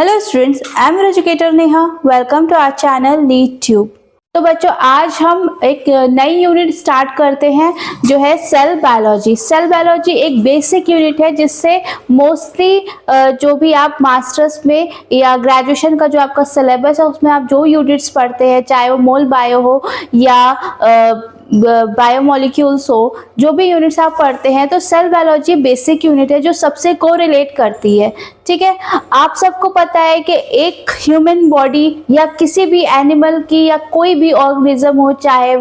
Hello students, I am your educator Neha. Welcome to our channel NEET tube. तो बच्चों, आज हम एक नई यूनिट स्टार्ट करते हैं जो है सेल बायोलॉजी। सेल बायोलॉजी एक बेसिक यूनिट है जिससे मोस्टली जो भी आप मास्टर्स में या ग्रेजुएशन का जो आपका सिलेबस है उसमें आप जो यूनिट्स पढ़ते हैं, चाहे वो मोल बायो हो या बायोमोलिक्यूल्स हो, जो भी यूनिट्स आप पढ़ते हैं, तो सेल बायोलॉजी बेसिक यूनिट है जो सबसे कोरिलेट करती है। ठीक है, आप सबको पता है कि एक ह्यूमन बॉडी या किसी भी एनिमल की या कोई भी ऑर्गेनिज्म हो, चाहे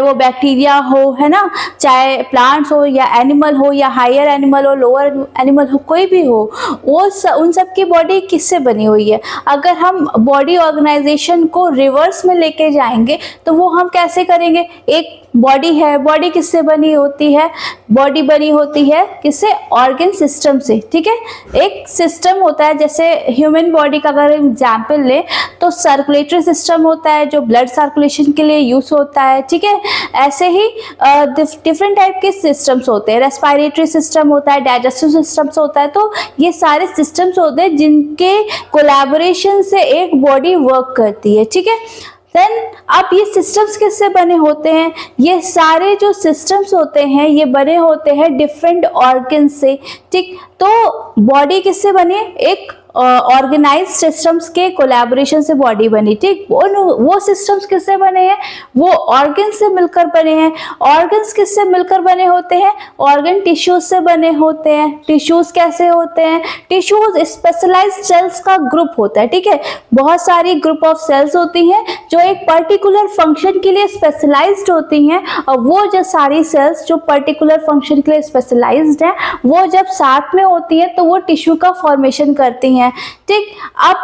वो बैक्टीरिया हो, है ना, चाहे प्लांट्स हो या एनिमल हो या हायर एनिमल हो, लोअर एनिमल हो, कोई भी हो, उन सब की बॉडी किससे बनी हुई है। अगर हम बॉडी ऑर्गेनाइजेशन को रिवर्स में लेके जाएंगे तो वो हम कैसे करेंगे। एक बॉडी है, बॉडी किससे बनी होती है? बॉडी बनी होती है किससे? ऑर्गन सिस्टम से। ठीक है, एक सिस्टम होता है, जैसे ह्यूमन बॉडी का अगर एग्जाम्पल लें तो सर्कुलेटरी सिस्टम होता है जो ब्लड सर्कुलेशन के लिए यूज होता है। ठीक है, ऐसे ही डिफरेंट टाइप के सिस्टम्स होते हैं। रेस्पिरेटरी सिस्टम होता है, डाइजेस्टिव सिस्टम्स होता है। तो ये सारे सिस्टम्स होते हैं जिनके कोलैबोरेशन से एक बॉडी वर्क करती है। ठीक है, देन अब ये सिस्टम्स किससे बने होते हैं? ये सारे जो सिस्टम्स होते हैं ये बने होते हैं डिफरेंट ऑर्गन से। ठीक, तो बॉडी किससे बने? एक ऑर्गेनाइज सिस्टम्स के कोलैबोरेशन से बॉडी बनी। ठीक, वो सिस्टम्स किससे बने हैं? वो ऑर्गन से मिलकर बने हैं। ऑर्गन्स किससे मिलकर बने होते हैं? ऑर्गन टिश्यूज से बने होते हैं। टिश्यूज कैसे होते हैं? टिश्यूज स्पेशलाइज्ड सेल्स का ग्रुप होता है। ठीक है, बहुत सारी ग्रुप ऑफ सेल्स होती हैं जो एक पर्टिकुलर फंक्शन के लिए स्पेशलाइज्ड होती हैं, और वो जो सारी सेल्स जो पर्टिकुलर फंक्शन के लिए स्पेशलाइज्ड हैं वो जब साथ में होती हैं तो वो टिश्यू का फॉर्मेशन करती हैं। ठीक, अब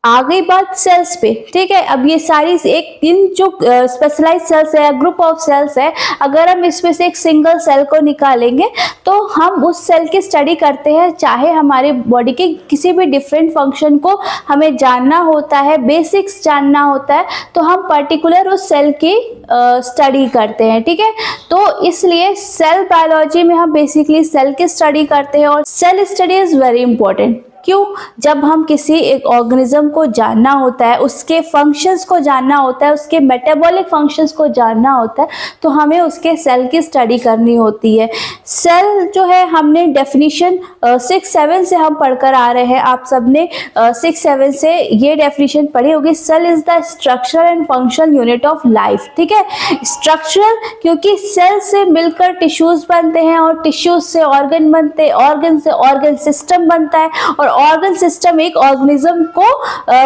आ गई बात सेल्स पे। ठीक है, अब ये सारी एक इन जो स्पेशलाइज्ड सेल्स है, ग्रुप ऑफ सेल्स है, अगर हम इसमें से एक सिंगल सेल को निकालेंगे तो हम उस सेल की स्टडी करते हैं। चाहे हमारे बॉडी के किसी भी डिफरेंट फंक्शन को हमें जानना होता है, बेसिक्स जानना होता है, तो हम पर्टिकुलर उस सेल की स्टडी करते हैं। ठीक है, तो इसलिए सेल बायोलॉजी में हम बेसिकली सेल की स्टडी करते हैं, और cell study is very important. क्यों? जब हम किसी एक ऑर्गेनिज्म को जानना होता है, उसके फंक्शंस को जानना होता है, उसके मेटाबॉलिक फंक्शंस को जानना होता है, तो हमें उसके सेल की स्टडी करनी होती है। सेल जो है, हमने डेफिनेशन 6-7 से हम पढ़कर आ रहे हैं। आप सबने 6-7 से ये डेफिनेशन पढ़ी होगी। Cell is the structural and functional unit of life. ठीक है, स्ट्रक्चरल क्योंकि सेल से मिलकर टिश्यूज बनते हैं, और टिश्यूज से ऑर्गन बनते हैं, ऑर्गन से ऑर्गन सिस्टम बनता है, और ऑर्गन सिस्टम एक ऑर्गेनिज्म को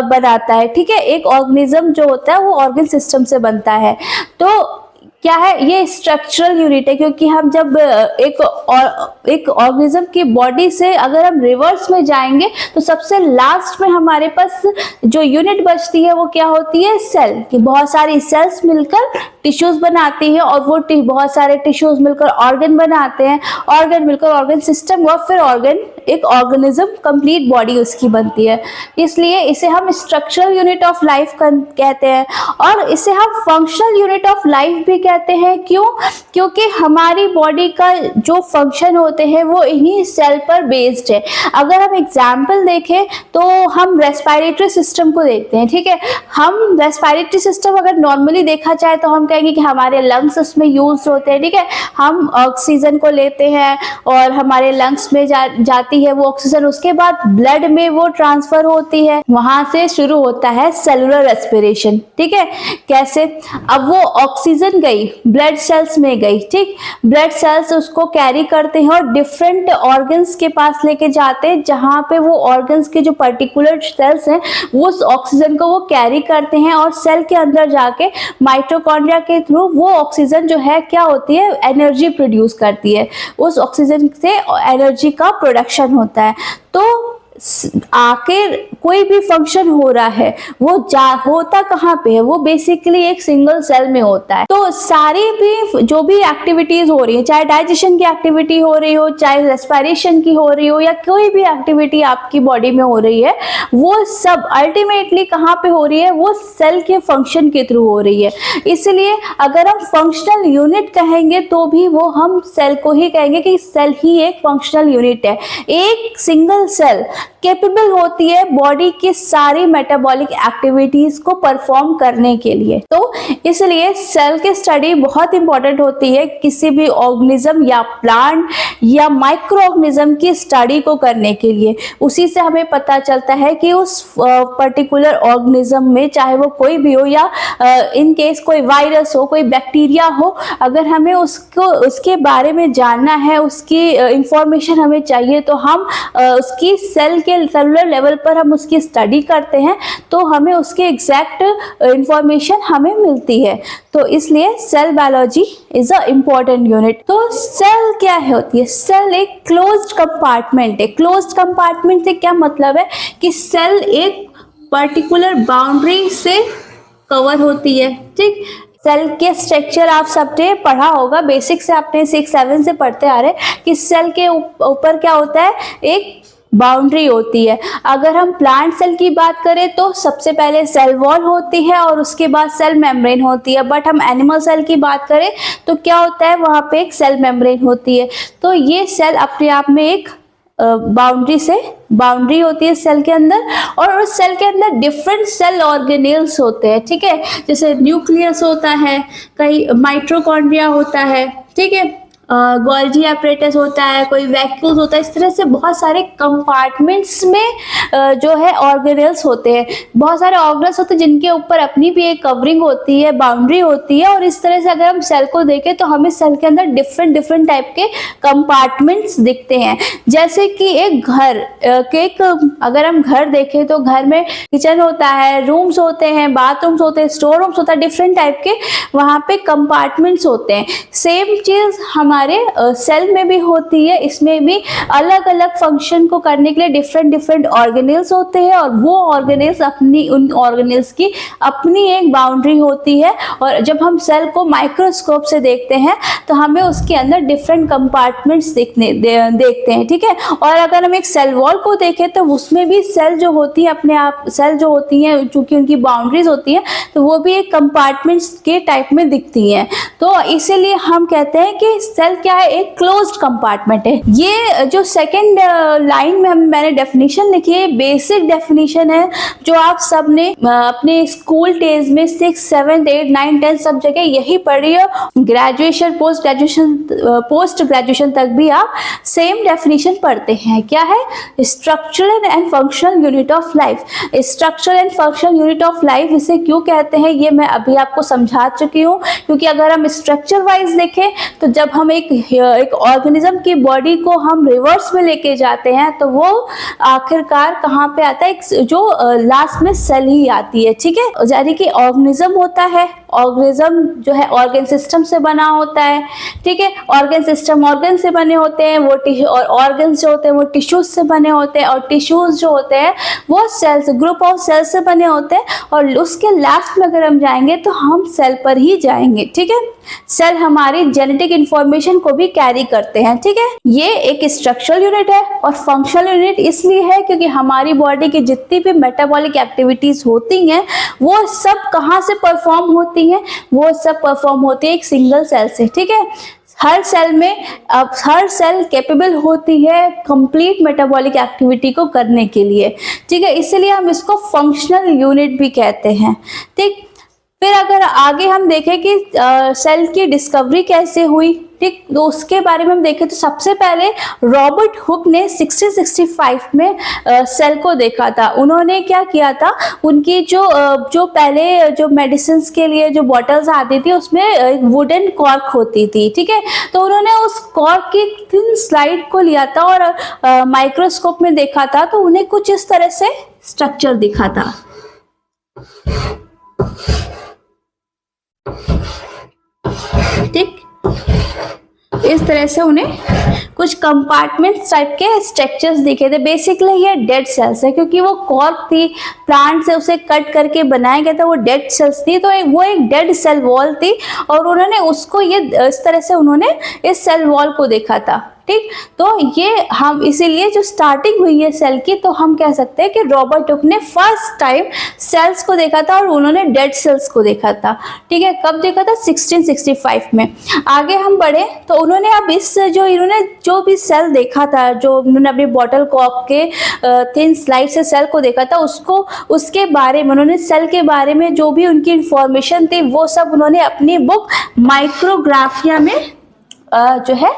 बनाता है। ठीक है, एक ऑर्गेनिज्म जो होता है वो ऑर्गन सिस्टम से बनता है। तो क्या है? ये स्ट्रक्चरल यूनिट है, क्योंकि हम जब एक ऑर्गेनिज्म की बॉडी से अगर हम रिवर्स में जाएंगे तो सबसे लास्ट में हमारे पास जो यूनिट बचती है वो क्या होती है? सेल। कि बहुत सारी सेल्स मिलकर टिश्यूज बनाती हैं, और वो बहुत सारे टिश्यूज मिलकर ऑर्गन बनाते हैं, ऑर्गन मिलकर ऑर्गन सिस्टम, और फिर ऑर्गन एक ऑर्गेनिज्म कंप्लीट बॉडी उसकी बनती है। इसलिए इसे हम स्ट्रक्चरल यूनिट ऑफ लाइफ कहते हैं, और इसे हम फंक्शनल यूनिट ऑफ लाइफ भी कहते हैं। क्यों? क्योंकि हमारी बॉडी का जो फंक्शन होते हैं वो इन्हीं सेल पर बेस्ड है। अगर हम एग्जाम्पल देखें तो हम रेस्पिरेटरी सिस्टम को देखते हैं। ठीक है, हम रेस्पिरेटरी सिस्टम अगर नॉर्मली देखा जाए तो हम कहेंगे कि हमारे लंग्स उसमें यूज होते हैं। ठीक है, हम ऑक्सीजन को लेते हैं और हमारे लंग्स में जाती है वो ऑक्सीजन, उसके बाद ब्लड में वो ट्रांसफर होती है, वहां से शुरू होता है सेलुलर रेस्पिरेशन। ठीक है, कैसे? अब वो ऑक्सीजन गई, ब्लड सेल्स में गई। ठीक, ब्लड सेल्स उसको कैरी करते हैं और डिफरेंट ऑर्गन्स के पास लेके जाते हैं, जहां पे वो ऑर्गन्स के जो पर्टिकुलर सेल्स हैं वो उस ऑक्सीजन को वो कैरी करते हैं, और सेल के अंदर जाके माइटोकॉन्ड्रिया के थ्रू वो ऑक्सीजन जो है क्या होती है? एनर्जी प्रोड्यूस करती है। उस ऑक्सीजन से एनर्जी का प्रोडक्शन होता है। तो आखिर कोई भी फंक्शन हो रहा है वो होता कहाँ पे है? वो बेसिकली एक सिंगल सेल में होता है। तो सारी भी जो भी एक्टिविटीज हो रही है, चाहे डाइजेशन की एक्टिविटी हो रही हो, चाहे रेस्पिरेशन की हो रही हो, या कोई भी एक्टिविटी आपकी बॉडी में हो रही है, वो सब अल्टीमेटली कहाँ पे हो रही है? वो सेल के फंक्शन के थ्रू हो रही है। इसलिए अगर हम फंक्शनल यूनिट कहेंगे तो भी वो हम सेल को ही कहेंगे कि सेल ही एक फंक्शनल यूनिट है। एक सिंगल सेल कैपेबल होती है बॉडी की सारी मेटाबॉलिक एक्टिविटीज को परफॉर्म करने के लिए। तो इसलिए सेल की स्टडी बहुत इंपॉर्टेंट होती है किसी भी ऑर्गेनिज्म या प्लांट या माइक्रो ऑर्गेनिज्म की स्टडी को करने के लिए। उसी से हमें पता चलता है कि उस पर्टिकुलर ऑर्गेनिज्म में, चाहे वो कोई भी हो या इन केस कोई वायरस हो, कोई बैक्टीरिया हो, अगर हमें उसके बारे में जानना है, उसकी इंफॉर्मेशन हमें चाहिए, तो हम उसकी सेलुलर लेवल पर हम उसकी स्टडी करते हैं, तो हमें उसकी एग्जैक्ट इंफॉर्मेशन हमें मिलती है। तो इसलिए cell biology is a important unit. तो सेल क्या होती है? सेल एक क्लोज्ड कंपार्टमेंट है। क्लोज्ड कंपार्टमेंट से क्या मतलब है कि सेल एक पर्टिकुलर बाउंड्री से कवर होती है। ठीक, सेल के स्ट्रक्चर आप सबने पढ़ा होगा, बेसिक से आपने 6-7 से पढ़ते आ रहे हैं कि सेल के ऊपर क्या होता है, एक बाउंड्री होती है। अगर हम प्लांट सेल की बात करें तो सबसे पहले सेल वॉल होती है और उसके बाद सेल मेम्ब्रेन होती है। बट हम एनिमल सेल की बात करें तो क्या होता है, वहाँ पे एक सेल मेम्ब्रेन होती है। तो ये सेल अपने आप में एक बाउंड्री होती है सेल के अंदर, और उस सेल के अंदर डिफरेंट सेल ऑर्गेनेल्स होते हैं। ठीक है, जैसे न्यूक्लियस होता है, कहीं माइटोकॉन्ड्रिया होता है, ठीक है, गोल्जी एपरेटस होता है, कोई वैक्यूल्स होता है। इस तरह से बहुत सारे कंपार्टमेंट्स में जो है ऑर्गेनेल्स होते हैं। बहुत सारे ऑर्गेनेल्स होते हैं जिनके ऊपर अपनी भी एक कवरिंग होती है, बाउंड्री होती है। और इस तरह से अगर हम सेल को देखें तो हमें सेल के अंदर डिफरेंट टाइप के कंपार्टमेंट्स दिखते हैं। जैसे कि एक घर अगर हम घर देखें तो घर में किचन होता है, रूम्स होते हैं, बाथरूम्स होते हैं, स्टोर रूम्स होता है, डिफरेंट टाइप के वहाँ पे कंपार्टमेंट्स होते हैं। सेम चीज हमारे सेल में भी होती है। इसमें भी अलग अलग फंक्शन को करने के लिए डिफरेंट ऑर्गेनेल्स होते हैं, और वो ऑर्गेनेल्स उन ऑर्गेनेल्स की अपनी एक बाउंड्री होती है। और जब हम सेल को माइक्रोस्कोप से देखते हैं तो हमें उसके अंदर डिफरेंट कंपार्टमेंट्स देखते हैं। ठीक है, और अगर हम एक सेल वॉल को देखें तो उसमें भी सेल जो होती है अपने आप सेल जो होती हैं, चूंकि उनकी बाउंड्रीज होती हैं, तो वो भी एक कंपार्टमेंट्स के टाइप में दिखती हैं। तो इसीलिए हम कहते हैं कि सेल क्या है, एक क्लोज्ड कंपार्टमेंट है। ये जो सेकंड लाइन में मैंने डेफिनेशन लिखी है, बेसिक डेफिनेशन है जो आप सब ने अपने स्कूल डेज में 6, 7, 8, 9, 10 सब जगह यही पढ़ी है। ग्रेजुएशन, पोस्ट ग्रेजुएशन तक भी आप सेम डेफिनेशन पढ़ते हैं। क्या है? Structural and functional unit of life. Structural and functional unit of life इसे क्यों कहते हैं ये मैं अभी आपको समझा चुकी हूँ। क्योंकि अगर हम स्ट्रक्चर वाइज देखें तो जब हम एक ऑर्गेनिज्म की बॉडी को हम रिवर्स में लेके जाते हैं तो वो आखिरकार कहाँ पे आता है, जो लास्ट में सेल ही आती है। ठीक है, यानी कि ऑर्गेनिज्म होता है, ऑर्गेनिज्म जो है ऑर्गन सिस्टम से बना होता है। ठीक है, ऑर्गन सिस्टम ऑर्गन से बने होते हैं, वो और ऑर्गन्स जो होते हैं वो टिश्यूज से बने होते हैं, और टिश्यूज जो होते हैं वो सेल्स, ग्रुप ऑफ सेल्स से बने होते हैं। और उसके लास्ट में अगर हम जाएंगे तो हम सेल पर ही जाएंगे। ठीक है, सेल हमारी जेनेटिक इंफॉर्मेशन को भी कैरी करते हैं। ठीक है, ये एक स्ट्रक्चरल यूनिट है। और फंक्शनल यूनिट इसलिए है क्योंकि हमारी बॉडी की जितनी भी मेटाबॉलिक एक्टिविटीज होती हैं वो सब कहाँ से परफॉर्म होती हैं, वो सब परफॉर्म होती है एक सिंगल सेल से। ठीक है, हर सेल कैपेबल होती है कंप्लीट मेटाबॉलिक एक्टिविटी को करने के लिए। ठीक है, इसलिए हम इसको फंक्शनल यूनिट भी कहते हैं। ठीक, फिर अगर आगे हम देखें कि सेल की डिस्कवरी कैसे हुई, ठीक, तो उसके बारे में हम देखें तो सबसे पहले रॉबर्ट हुक ने 1665 में सेल को देखा था। उन्होंने क्या किया था, उनकी जो पहले जो मेडिसिन के लिए जो बॉटल्स आती थी उसमें एक वुडन कॉर्क होती थी। ठीक है, तो उन्होंने उस कॉर्क की थिन स्लाइड को लिया था और माइक्रोस्कोप में देखा था, तो उन्हें कुछ इस तरह से स्ट्रक्चर दिखा था। ठीक, इस तरह से उन्हें कुछ कंपार्टमेंट टाइप के स्ट्रक्चर्स दिखे थे। बेसिकली ये डेड सेल्स है, क्योंकि वो कॉर्क थी, प्लांट से उसे कट करके बनाया गया था, वो डेड सेल्स थी, तो वो एक डेड सेल वॉल थी। और उन्होंने उसको इस तरह से उन्होंने इस सेल वॉल को देखा था। ठीक। तो ये हम इसीलिए जो स्टार्टिंग हुई है सेल की, तो हम कह सकते हैं कि रॉबर्ट हुक ने फर्स्ट टाइम सेल्स को देखा था और उन्होंने डेड सेल्स को देखा था। ठीक है, कब देखा था? 1665 में। आगे हम बढ़े तो उन्होंने अब इन्होंने जो भी सेल देखा था, जो उन्होंने अपनी बॉटल कॉर्क के थिन स्लाइड से सेल को देखा था, उसके बारे में उन्होंने सेल के बारे में जो भी उनकी इंफॉर्मेशन थी वो सब उन्होंने अपनी बुक माइक्रोग्राफिया में जो है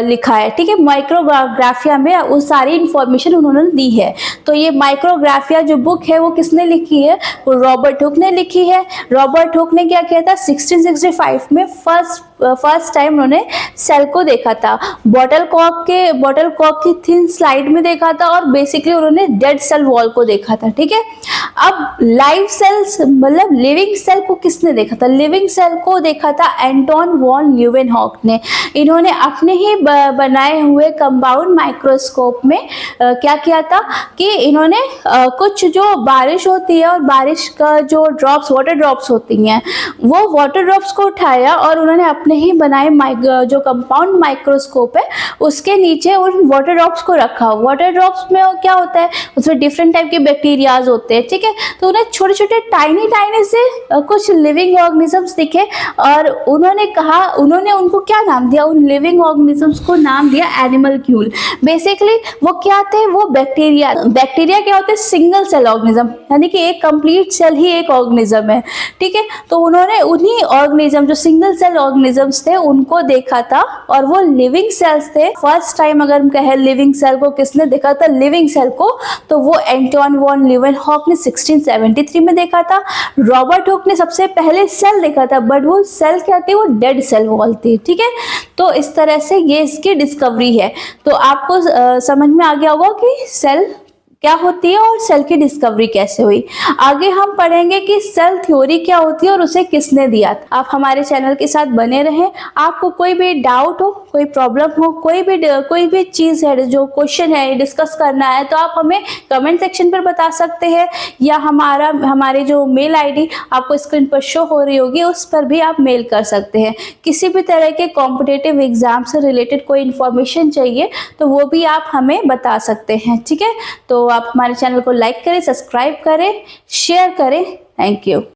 लिखा है। ठीक है, माइक्रोग्राफिया में वो सारी इंफॉर्मेशन उन्होंने दी है। तो ये माइक्रोग्राफिया जो बुक है वो किसने लिखी है? वो रॉबर्ट हुक ने लिखी है। रॉबर्ट हुक ने क्या किया था? 1665 में फर्स्ट टाइम उन्होंने सेल को देखा था, बॉटल कॉर्क की थिन स्लाइड में देखा था और बेसिकली उन्होंने डेड सेल वॉल को देखा था। ठीक है, अब लाइव सेल्स मतलब लिविंग सेल को किसने देखा था? लिविंग सेल को देखा था एंटोन वॉन ल्यूवेनहॉक ने। इन्होंने अपने ही बनाए हुए कंपाउंड माइक्रोस्कोप में क्या किया था कि इन्होंने कुछ जो बारिश होती है और बारिश का जो वाटर ड्रॉप्स होती हैं, वो वाटर ड्रॉप्स को उठाया और उन्होंने अपने ही बनाए जो कंपाउंड माइक्रोस्कोप है उसके नीचे उन वाटर ड्रॉप्स को रखा। वाटर ड्रॉप्स में क्या होता है? उसमें डिफरेंट टाइप के बैक्टीरियाज होते हैं। ठीक है, तो उन्हें छोटे छोटे टाइनी से कुछ लिविंग ऑर्गेनिजम्स दिखे और उन्होंने उनको क्या नाम दिया? उन लिविंग ऑर्गेनिजम्स को नाम दिया एनिमलक्यूल। बेसिकली वो क्या थे? वो बैक्टीरिया क्या होते हैं? सिंगल सेल ऑर्गेनिज्म, यानी कि एक कंप्लीट सेल ही एक ऑर्गेनिज्म है। ठीक है, तो उन्होंने उन्हीं ऑर्गेनिज्म जो सिंगल सेल ऑर्गेनिजम्स थे उनको देखा था और वो लिविंग सेल्स थे। फर्स्ट टाइम अगर हम कहें लिविंग सेल को किसने देखा था? लिविंग सेल को तो वो एंटोन वॉन ल्यूवेनहॉक ने 1673 में देखा था। रॉबर्ट हुक ने सबसे पहले सेल देखा था, बट वो सेल क्या थी? वो डेड सेल वॉल थी। ठीक है, तो इस तरह से ये इसकी डिस्कवरी है। तो आपको समझ में आ गया होगा कि सेल क्या होती है और सेल की डिस्कवरी कैसे हुई। आगे हम पढ़ेंगे कि सेल थ्योरी क्या होती है और उसे किसने दिया। आप हमारे चैनल के साथ बने रहें। आपको कोई भी डाउट हो, कोई प्रॉब्लम हो, कोई भी चीज़ है, जो क्वेश्चन है डिस्कस करना है, तो आप हमें कमेंट सेक्शन पर बता सकते हैं या हमारे जो मेल आईडी आपको स्क्रीन पर शो हो रही होगी उस पर भी आप मेल कर सकते हैं। किसी भी तरह के कॉम्पिटिटिव एग्जाम से रिलेटेड कोई इन्फॉर्मेशन चाहिए तो वो भी आप हमें बता सकते हैं। ठीक है, तो आप हमारे चैनल को लाइक करें, सब्सक्राइब करें, शेयर करें। Thank you.